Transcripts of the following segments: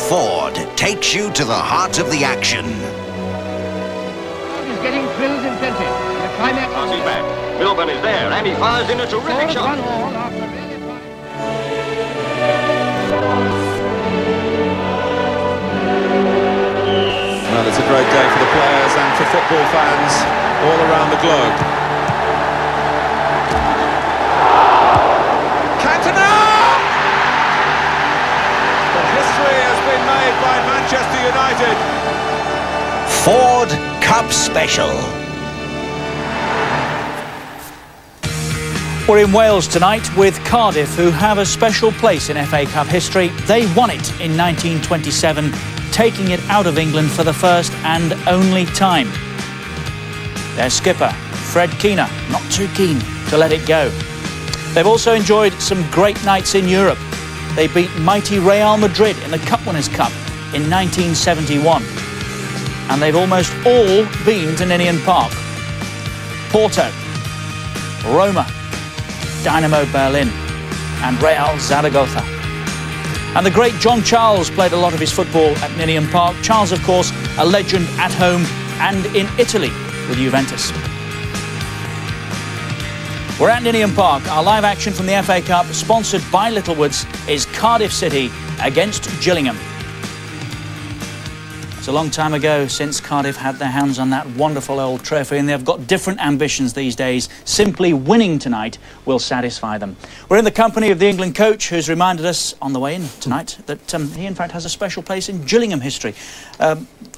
Ford takes you to the heart of the action. He's getting thrills in plenty. The climax. He's back. Milburn is there, and he fires in a terrific shot. Well, it's a great day for the players and for football fans all around the globe. Cantona! The history has been made by Manchester United. Ford Cup Special. We're in Wales tonight with Cardiff, who have a special place in FA Cup history. They won it in 1927, taking it out of England for the first and only time. Their skipper, Fred Keener, not too keen to let it go. They've also enjoyed some great nights in Europe. They beat mighty Real Madrid in the Cup Winners' Cup in 1971. And they've almost all been to Ninian Park. Porto, Roma, Dynamo Berlin and Real Zaragoza. And the great John Charles played a lot of his football at Ninian Park. Charles, of course, a legend at home and in Italy with Juventus. We're at Ninian Park. Our live action from the FA Cup, sponsored by Littlewoods, is Cardiff City against Gillingham. It's a long time ago since Cardiff had their hands on that wonderful old trophy, and they've got different ambitions these days. Simply winning tonight will satisfy them. We're in the company of the England coach, who's reminded us on the way in tonight that he, in fact, has a special place in Gillingham history.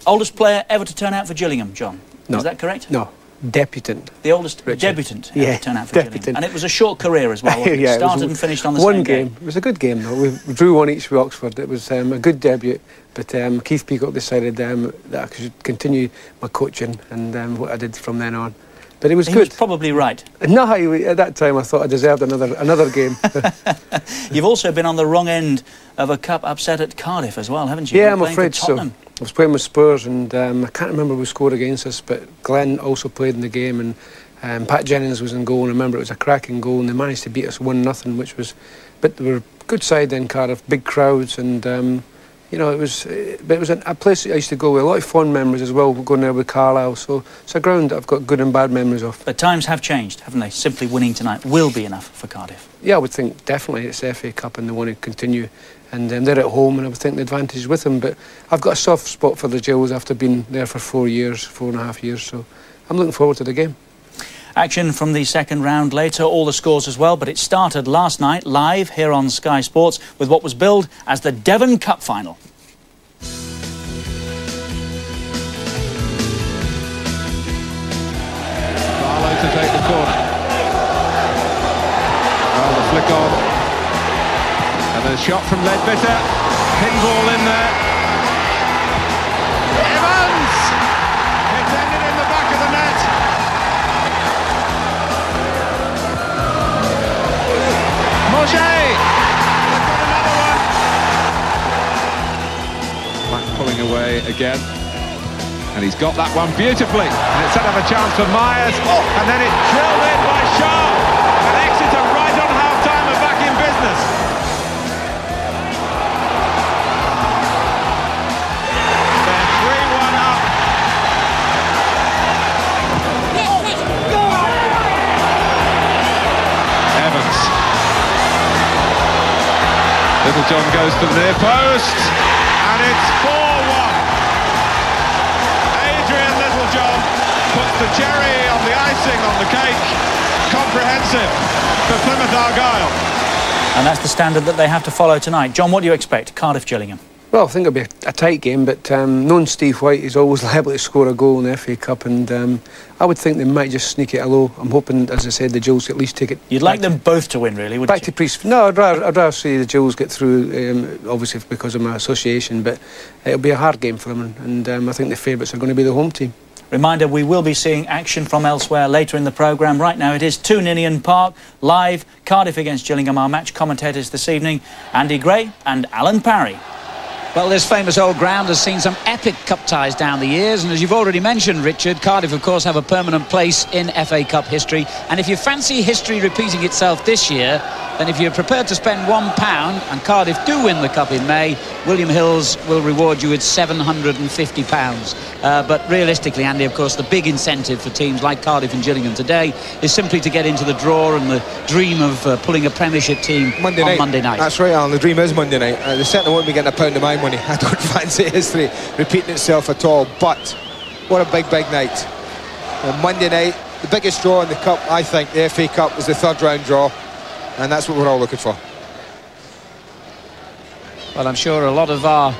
Oldest player ever to turn out for Gillingham, John. No. Is that correct? No. Debutant. The oldest debutant ever to turn out for Gillingham. And it was a short career as well. Yeah, started and finished on the same game. It was a good game, though. We drew one each with Oxford. It was a good debut, but Keith Peacock decided that I should continue my coaching and what I did from then on. But it was good. He was probably right. No, at that time I thought I deserved another game. You've also been on the wrong end of a cup upset at Cardiff as well, haven't you? Yeah, I'm afraid so. I was playing with Spurs and I can't remember who scored against us, but Glenn also played in the game and Pat Jennings was in goal, and I remember it was a cracking goal and they managed to beat us 1-0, which was... But they were a good side then, Cardiff, big crowds, and you know, it was a place I used to go with, a lot of fond memories as well, going there with Carlisle, so it's a ground that I've got good and bad memories of. But times have changed, haven't they? Simply winning tonight will be enough for Cardiff. Yeah, I would think definitely it's the FA Cup and they want to continue, and they're at home and I would think the advantage is with them, but I've got a soft spot for the Gills after being there for 4.5 years, so I'm looking forward to the game. Action from the second round later, all the scores as well, but it started last night live here on Sky Sports with what was billed as the Devon Cup final. To take the corner. Well, the flick on. And a shot from Ledbetter. Pin ball in there. Evans! It's ended in the back of the net. Moshe! They've got another one. Back pulling away again. And he's got that one beautifully. And it set up a chance for Myers. And then it drilled in by Shaw. And Exeter right on half-time are back in business. They're 3-1 up. Evans. Littlejohn goes to the near post. And it's 4-1. Puts the cherry on the icing on the cake. Comprehensive for Plymouth Argyle. And that's the standard that they have to follow tonight. John, what do you expect? Cardiff-Gillingham. Well, I think it'll be a tight game, but knowing Steve White, he's always liable to score a goal in the FA Cup, and I would think they might just sneak it low. I'm hoping, as I said, the Gills at least take it. You'd like them both to win, really, wouldn't you? Back to No, I'd rather see the Gills get through, obviously because of my association, but it'll be a hard game for them, and I think the favourites are going to be the home team. Reminder, we will be seeing action from elsewhere later in the programme. Right now it is 2 Ninian Park, live, Cardiff against Gillingham. Our match commentators this evening, Andy Gray and Alan Parry. Well, this famous old ground has seen some epic cup ties down the years, and as you've already mentioned, Richard, Cardiff, of course, have a permanent place in FA Cup history. And if you fancy history repeating itself this year, then if you're prepared to spend £1 and Cardiff do win the cup in May, William Hills will reward you with £750. But realistically, Andy, of course, the big incentive for teams like Cardiff and Gillingham today is simply to get into the draw and the dream of pulling a Premiership team on Monday night. That's right, Alan. The dream is Monday night. They certainly won't be getting £1 of my money. I don't fancy history repeating itself at all. But what a big night. Monday night, the biggest draw in the cup, I think, the FA Cup, is the third round draw. And that's what we're all looking for. Well, I'm sure a lot of our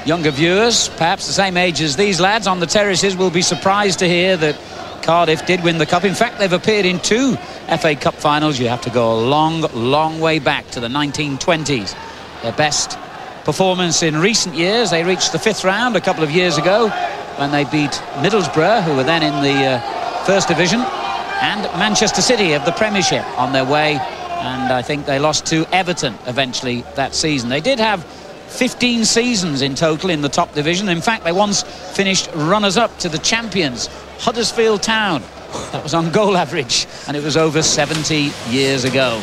younger viewers, perhaps the same age as these lads on the terraces, will be surprised to hear that Cardiff did win the cup. In fact, they've appeared in 2 FA Cup finals. You have to go a long way back to the 1920s. Their best performance in recent years, they reached the 5th round a couple of years ago when they beat Middlesbrough, who were then in the First Division, and Manchester City of the Premiership on their way. And I think they lost to Everton eventually that season. They did have 15 seasons in total in the top division. In fact, they once finished runners-up to the champions, Huddersfield Town. That was on goal average, and it was over 70 years ago.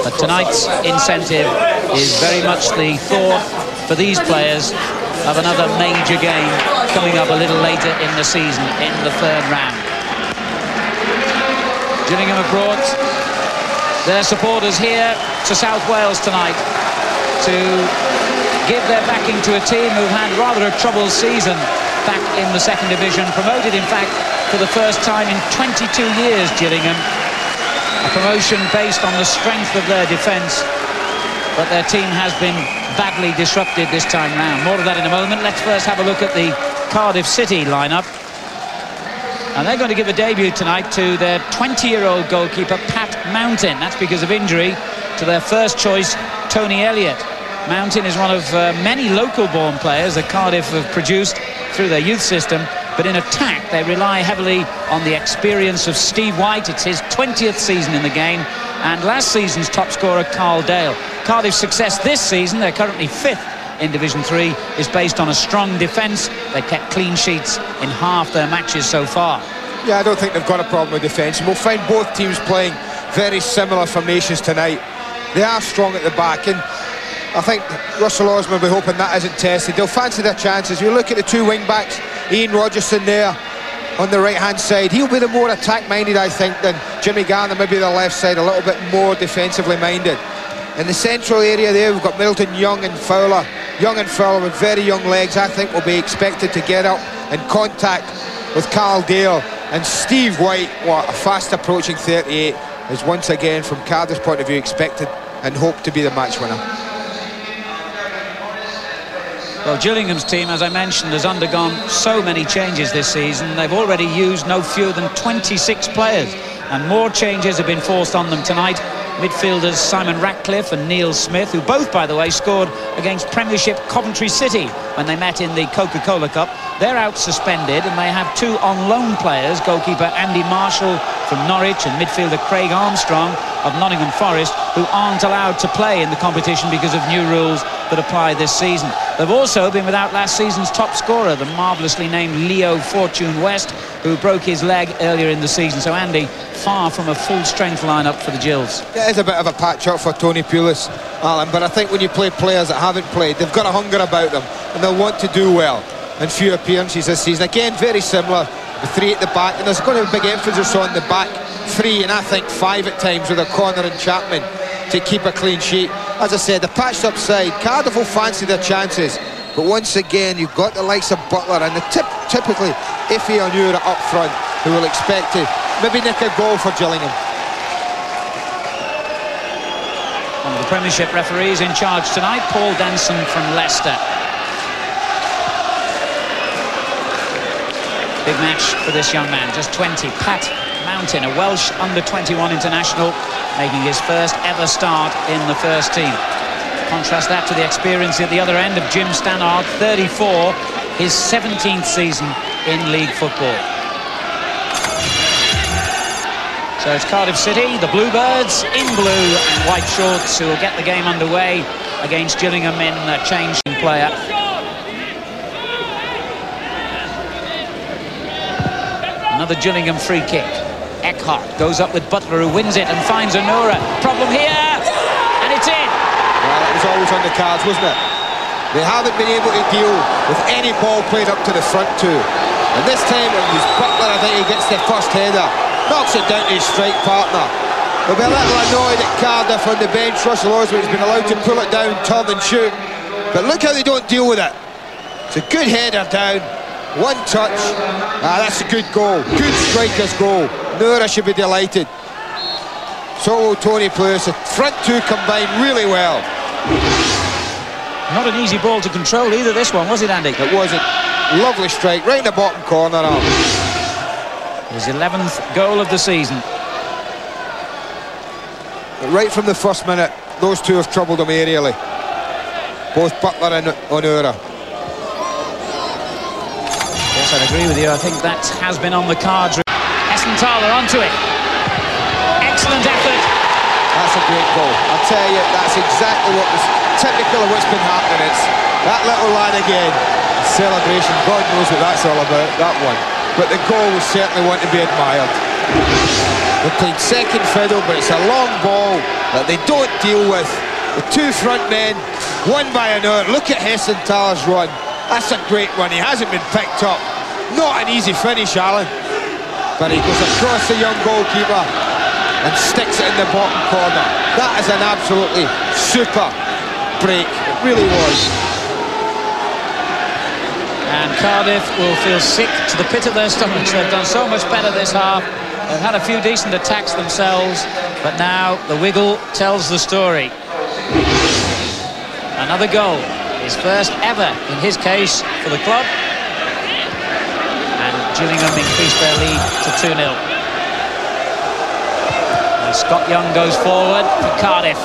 But tonight's incentive is very much the thought for these players of another major game coming up a little later in the season, in the 3rd round. Gillingham have brought their supporters here to South Wales tonight to give their backing to a team who've had rather a troubled season back in the 2nd Division. Promoted, in fact, for the first time in 22 years, Gillingham. A promotion based on the strength of their defence, but their team has been badly disrupted this time round. More of that in a moment. Let's first have a look at the Cardiff City lineup. And they're going to give a debut tonight to their 20-year-old goalkeeper, Pat Mountain. That's because of injury to their first choice, Tony Elliott. Mountain is one of many local-born players that Cardiff have produced through their youth system. But in attack, they rely heavily on the experience of Steve White. It's his 20th season in the game. And last season's top scorer, Carl Dale. Cardiff's success this season, they're currently 5th in Division 3, is based on a strong defence. They kept clean sheets in half their matches so far. Yeah, I don't think they've got a problem with defence. We'll find both teams playing very similar formations tonight. They are strong at the back, and I think Russell Osman will be hoping that isn't tested. They'll fancy their chances. You look at the 2 wing-backs, Ian Rogerson there on the right-hand side. He'll be the more attack-minded, I think, than Jimmy Garner, maybe the left side, a little bit more defensively minded. In the central area there, we've got Middleton, Young and Fowler. Young and Fowler with very young legs, I think, will be expected to get up in contact with Carl Dale. And Steve White, what a fast approaching 38, is once again, from Cardiff's point of view, expected and hoped to be the match winner. Well, Gillingham's team, as I mentioned, has undergone so many changes this season. They've already used no fewer than 26 players, and more changes have been forced on them tonight. Midfielders Simon Ratcliffe and Neil Smith, who both, by the way, scored against Premiership Coventry City when they met in the Coca-Cola Cup. They're out suspended, and they have 2 on-loan players, goalkeeper Andy Marshall from Norwich and midfielder Craig Armstrong of Nottingham Forest, who aren't allowed to play in the competition because of new rules that apply this season. They've also been without last season's top scorer, the marvellously named Leo Fortune West, who broke his leg earlier in the season. So Andy, far from a full-strength lineup for the Gills. It is a bit of a patch-up for Tony Pulis, Alan, but I think when you play players that haven't played, they've got a hunger about them, and they'll want to do well. And few appearances this season. Again, very similar, the 3 at the back, and there's going to be a big emphasis on the back 3, and I think 5 at times with O'Connor and Chapman to keep a clean sheet. As I said, the patched-up side, Cardiff will fancy their chances, but once again, you've got the likes of Butler and the typically Ife Onura up front, who will expect to maybe nick a goal for Gillingham. One of the Premiership referees in charge tonight, Paul Denson from Leicester. Big match for this young man, just 20. Pat Mountain, a Welsh under-21 international, making his first ever start in the first team. Contrast that to the experience at the other end of Jim Stannard, 34, his 17th season in league football. So it's Cardiff City, the Bluebirds in blue and white shorts, who will get the game underway against Gillingham in changing player. Another Gillingham free kick. Eckhart goes up with Butler, who wins it and finds Onura. Problem here, and it's in. Well, that was always on the cards, wasn't it? They haven't been able to deal with any ball played up to the front two. And this time it was Butler, I think he gets the first header. Knocks it down to his strike partner. They'll be a little annoyed at Cardiff on the bench. Russell Osborne's been allowed to pull it down, turn and shoot. But look how they don't deal with it. It's a good header down. One touch. That's a good goal. Good striker's goal. Noura should be delighted. So will Tony Plus. The front two combined really well. Not an easy ball to control either, this one, was it, Andy? It wasn't. Lovely strike, right in the bottom corner. His 11th goal of the season. But right from the first minute, those two have troubled him aerially. Both Butler and Onura. Yes, I'd agree with you. I think that has been on the cards. Essenthaler onto it. Excellent effort. That's a great goal. I'll tell you, that's exactly what was typical of what's been happening. It's that little lad again. Celebration, God knows what that's all about, that one. But the goal was certainly one to be admired. They played second fiddle, but it's a long ball that they don't deal with. The two front men, one by another. Look at Essenthaler's run. That's a great run. He hasn't been picked up. Not an easy finish, Alan. But he goes across the young goalkeeper and sticks it in the bottom corner. That is an absolutely super break. It really was. And Cardiff will feel sick to the pit of their stomachs. They've done so much better this half. They've had a few decent attacks themselves, but now the wiggle tells the story. Another goal. His first ever, in his case, for the club. And Gillingham increased their lead to 2-0. And Scott Young goes forward for Cardiff.